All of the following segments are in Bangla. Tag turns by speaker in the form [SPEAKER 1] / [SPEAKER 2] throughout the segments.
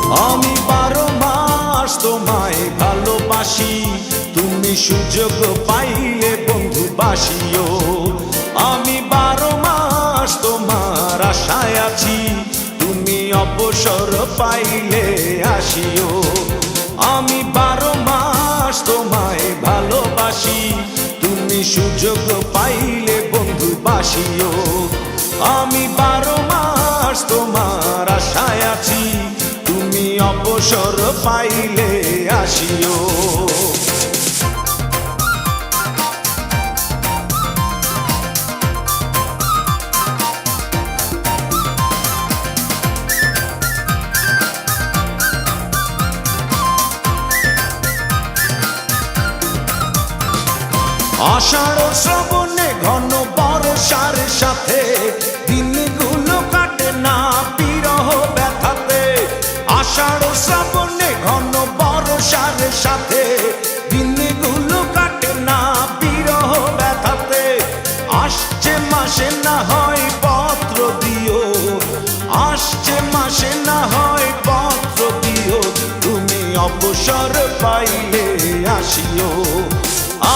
[SPEAKER 1] আমি 12 মাস তোমায় ভালোবাসি, তুমি সুযোগ পাইলে বন্ধু বাসিও। আমি 12 মাস তোমার আশায় আছি, তুমি অবসর পাইলে আসিও। আমি 12 মাস তোমায় ভালোবাসি, তুমি সুযোগ পাইলে বন্ধু বাসিও। আমি 12 মাস তোমার আশায় আছি, তুমি অবসর পাইলে আসিও। আষাঢ় শ্রাবণে ঘন বর্ষার সাথে দিনগুলো কাটে না বিরহ ব্যথাতে। আষাঢ় শ্রাবণে ঘন বর্ষার সাথে দিনগুলো কাটে না বিরহ ব্যথাতে। আসছে মাসে না হয় পত্র দিও, আসছে মাসে না হয় পত্র দিও, তুমি অবসর পাইলে আসিও।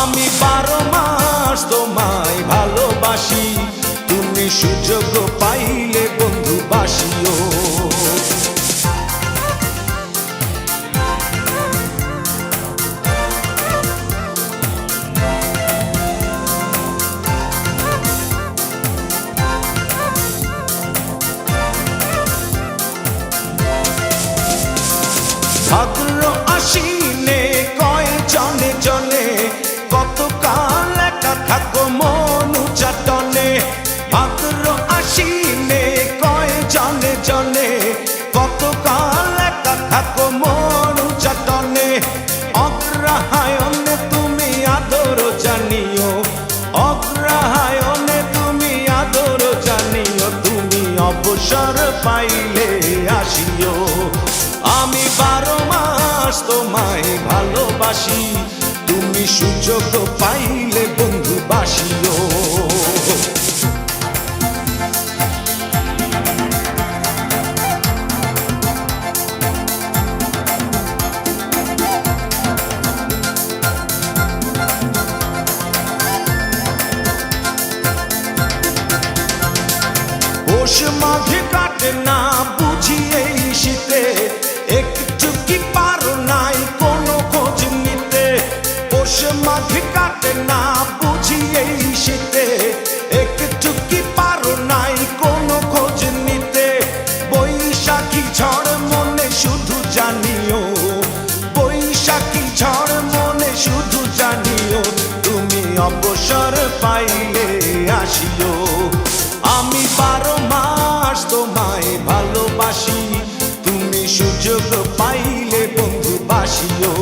[SPEAKER 1] আমি 12 মাস তোমায় ভালোবাসি, তুমি সুযোগ পাইলে বন্ধু বাসিও। ভাদ্র আশ্বিনে কয় জনে জনে, কতকাল একা থাকো মন চাটনে। ভাদ্র আশ্বিনে কয় জনে জনে, কতকাল একা থাকো মন চাটনে। অগ্রহায়ণে তুমি আদর জানিও, অগ্রহায়ণে তুমি আদর জানিও, তুমি অবসর পাইলে আসিও। আমি 12 মাস তোমায় ভালোবাসি, তুমি সুযোগ পাইলে বন্ধু বাসিও। পৌষ মাঘে কাটে না বুঝি এই শীতে, একটু কি পারো নাই কোনো খোঁজ নিতে। পৌষ মাঘে কাটে না বুঝি এই শীতে, একটু কি পারো নাই কোনো খোঁজ নিতে। বৈশাখী ঝড় মনে শুধু জানিও, বৈশাখী ঝড় মনে শুধু জানিও, তুমি অবসর পাইলে আসিও। আমি 12 মাস তোমায় ভালোবাসি, তুমি সুযোগ পাইলে বন্ধু বাসিও।